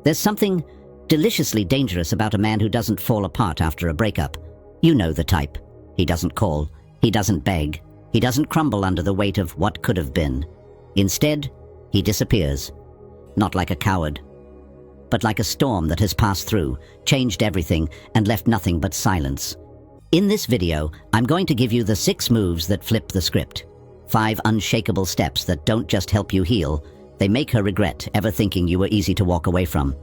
There's something deliciously dangerous about a man who doesn't fall apart after a breakup. You know the type. He doesn't call. He doesn't beg. He doesn't crumble under the weight of what could have been. Instead, he disappears. Not like a coward, but like a storm that has passed through, changed everything, and left nothing but silence. In this video, I'm going to give you the 6 moves that flip the script. 5 unshakable steps that don't just help you heal, they make her regret ever thinking you were easy to walk away from.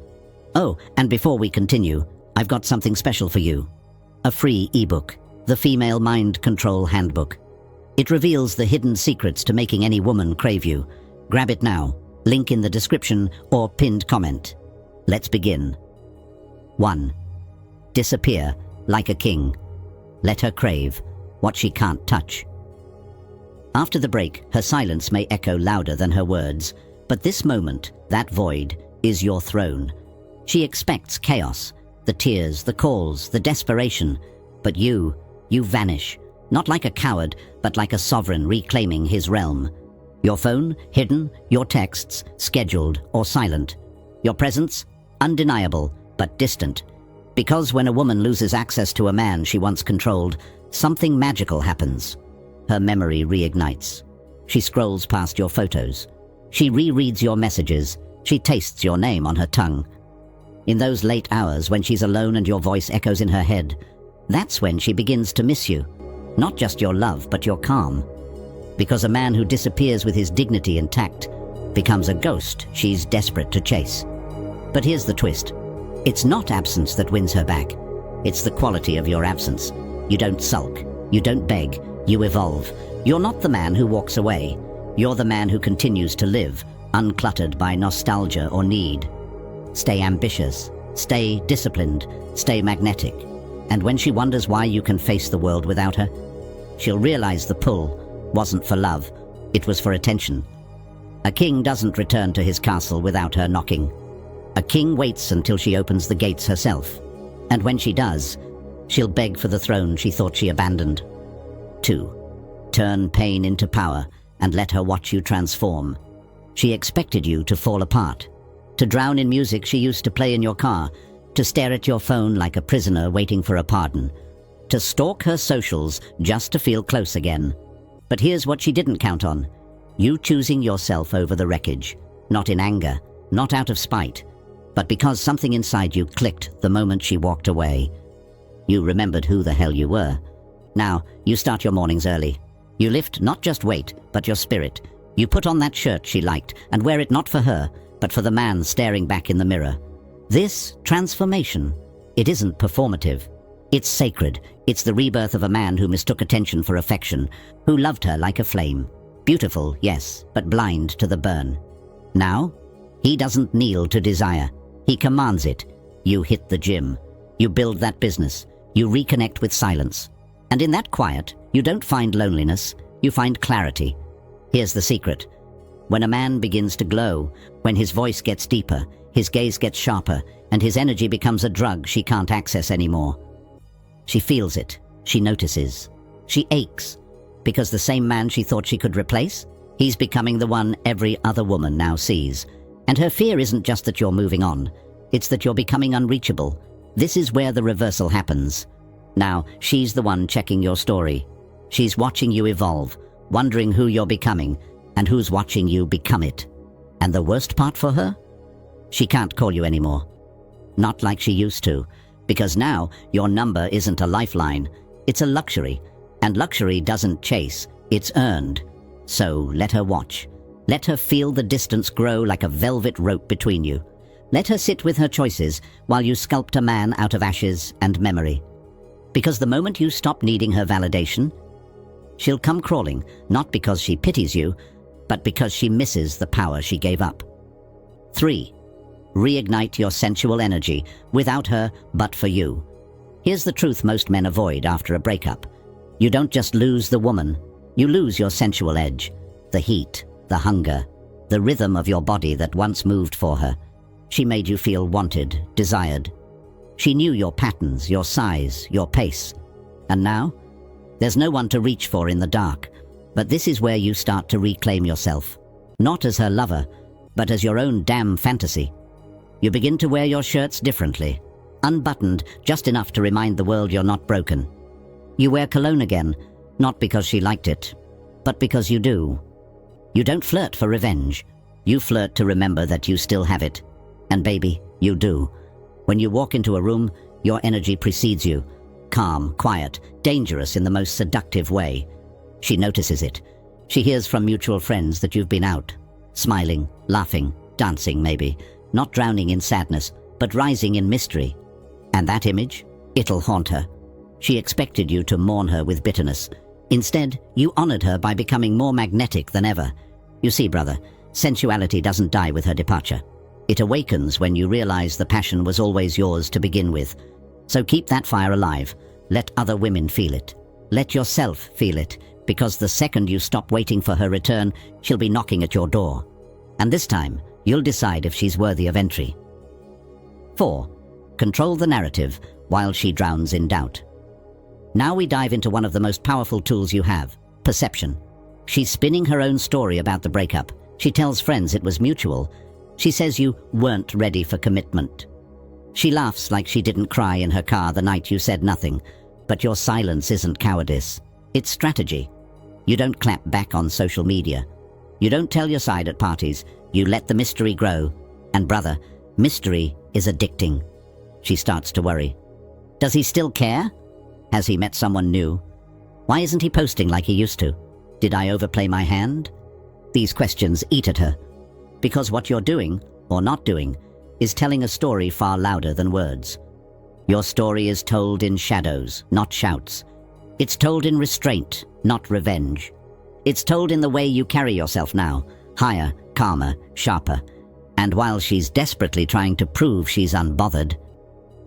Oh, and before we continue, I've got something special for you. A free ebook, the Female Mind Control Handbook. It reveals the hidden secrets to making any woman crave you. Grab it now, link in the description or pinned comment. Let's begin. 1. Disappear like a king. Let her crave what she can't touch. After the break, her silence may echo louder than her words, but this moment, that void, is your throne. She expects chaos, the tears, the calls, the desperation, but you vanish, not like a coward, but like a sovereign reclaiming his realm. Your phone, hidden, your texts, scheduled or silent. Your presence, undeniable, but distant. Because when a woman loses access to a man she once controlled, something magical happens. Her memory reignites. She scrolls past your photos. She rereads your messages. She tastes your name on her tongue. In those late hours when she's alone and your voice echoes in her head, that's when she begins to miss you. Not just your love, but your calm. Because a man who disappears with his dignity intact becomes a ghost she's desperate to chase. But here's the twist. It's not absence that wins her back. It's the quality of your absence. You don't sulk. You don't beg. You evolve. You're not the man who walks away. You're the man who continues to live, uncluttered by nostalgia or need. Stay ambitious. Stay disciplined. Stay magnetic. And when she wonders why you can face the world without her, she'll realize the pull wasn't for love. It was for attention. A king doesn't return to his castle without her knocking. A king waits until she opens the gates herself. And when she does, she'll beg for the throne she thought she abandoned. 2. Turn pain into power and let her watch you transform. She expected you to fall apart, to drown in music she used to play in your car, to stare at your phone like a prisoner waiting for a pardon, to stalk her socials just to feel close again. But here's what she didn't count on. You choosing yourself over the wreckage, not in anger, not out of spite, but because something inside you clicked the moment she walked away. You remembered who the hell you were. Now, you start your mornings early. You lift not just weight, but your spirit. You put on that shirt she liked and wear it not for her, but for the man staring back in the mirror. This transformation, it isn't performative. It's sacred. It's the rebirth of a man who mistook attention for affection, who loved her like a flame. Beautiful, yes, but blind to the burn. Now, he doesn't kneel to desire. He commands it. You hit the gym. You build that business. You reconnect with silence. And in that quiet, you don't find loneliness, you find clarity. Here's the secret. When a man begins to glow, when his voice gets deeper, his gaze gets sharper, and his energy becomes a drug she can't access anymore. She feels it. She notices. She aches. Because the same man she thought she could replace, he's becoming the one every other woman now sees. And her fear isn't just that you're moving on. It's that you're becoming unreachable. This is where the reversal happens. Now, she's the one checking your story. She's watching you evolve, wondering who you're becoming, and who's watching you become it. And the worst part for her? She can't call you anymore. Not like she used to, because now your number isn't a lifeline, it's a luxury. And luxury doesn't chase, it's earned. So let her watch. Let her feel the distance grow like a velvet rope between you. Let her sit with her choices while you sculpt a man out of ashes and memory. Because the moment you stop needing her validation, she'll come crawling, not because she pities you, but because she misses the power she gave up. 3. Reignite your sensual energy, without her, but for you. Here's the truth most men avoid after a breakup. You don't just lose the woman, you lose your sensual edge, the heat, the hunger, the rhythm of your body that once moved for her. She made you feel wanted, desired. She knew your patterns, your size, your pace. And now, there's no one to reach for in the dark. But this is where you start to reclaim yourself. Not as her lover, but as your own damn fantasy. You begin to wear your shirts differently, unbuttoned just enough to remind the world you're not broken. You wear cologne again, not because she liked it, but because you do. You don't flirt for revenge. You flirt to remember that you still have it. And baby, you do. When you walk into a room, your energy precedes you. Calm, quiet, dangerous in the most seductive way. She notices it. She hears from mutual friends that you've been out. Smiling, laughing, dancing maybe. Not drowning in sadness, but rising in mystery. And that image? It'll haunt her. She expected you to mourn her with bitterness. Instead, you honored her by becoming more magnetic than ever. You see, brother, sensuality doesn't die with her departure. It awakens when you realize the passion was always yours to begin with. So keep that fire alive. Let other women feel it. Let yourself feel it, because the second you stop waiting for her return, she'll be knocking at your door. And this time, you'll decide if she's worthy of entry. 4. Control the narrative while she drowns in doubt. Now we dive into one of the most powerful tools you have, perception. She's spinning her own story about the breakup. She tells friends it was mutual. She says you weren't ready for commitment. She laughs like she didn't cry in her car the night you said nothing. But your silence isn't cowardice. It's strategy. You don't clap back on social media. You don't tell your side at parties. You let the mystery grow. And brother, mystery is addicting. She starts to worry. Does he still care? Has he met someone new? Why isn't he posting like he used to? Did I overplay my hand? These questions eat at her. Because what you're doing, or not doing, is telling a story far louder than words. Your story is told in shadows, not shouts. It's told in restraint, not revenge. It's told in the way you carry yourself now, higher, calmer, sharper. And while she's desperately trying to prove she's unbothered,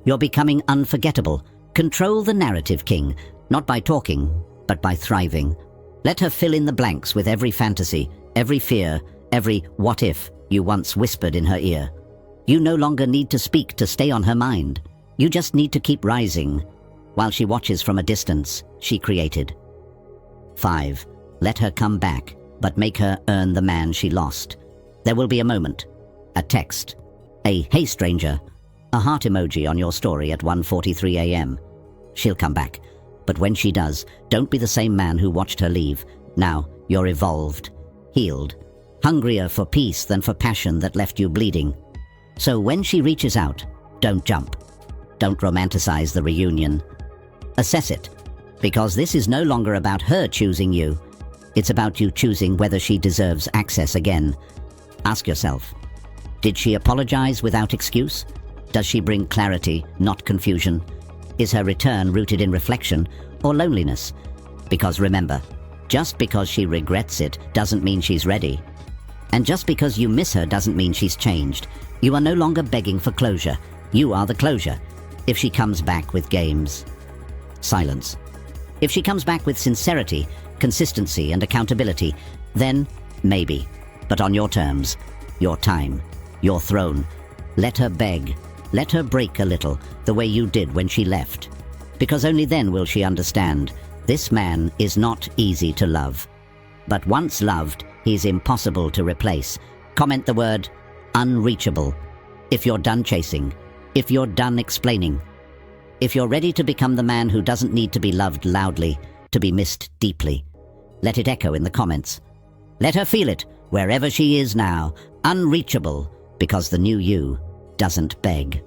you're becoming unforgettable. Control the narrative, King, not by talking, but by thriving. Let her fill in the blanks with every fantasy, every fear, every what if you once whispered in her ear. You no longer need to speak to stay on her mind. You just need to keep rising. While she watches from a distance, she created. 5. Let her come back, but make her earn the man she lost. There will be a moment, a text, a "Hey stranger," a heart emoji on your story at 1:43 a.m. She'll come back, but when she does, don't be the same man who watched her leave. Now, you're evolved, healed, hungrier for peace than for passion that left you bleeding. So when she reaches out, don't jump. Don't romanticize the reunion. Assess it, because this is no longer about her choosing you. It's about you choosing whether she deserves access again. Ask yourself, did she apologize without excuse? Does she bring clarity, not confusion? Is her return rooted in reflection or loneliness? Because remember, just because she regrets it doesn't mean she's ready. And just because you miss her doesn't mean she's changed. You are no longer begging for closure. You are the closure. If she comes back with games, silence. If she comes back with sincerity, consistency, and accountability, then maybe. But on your terms, your time, your throne. Let her beg. Let her break a little, the way you did when she left. Because only then will she understand, this man is not easy to love. But once loved, he's impossible to replace. Comment the word unreachable. If you're done chasing, if you're done explaining, if you're ready to become the man who doesn't need to be loved loudly, to be missed deeply, let it echo in the comments. Let her feel it, wherever she is now, unreachable, because the new you doesn't beg.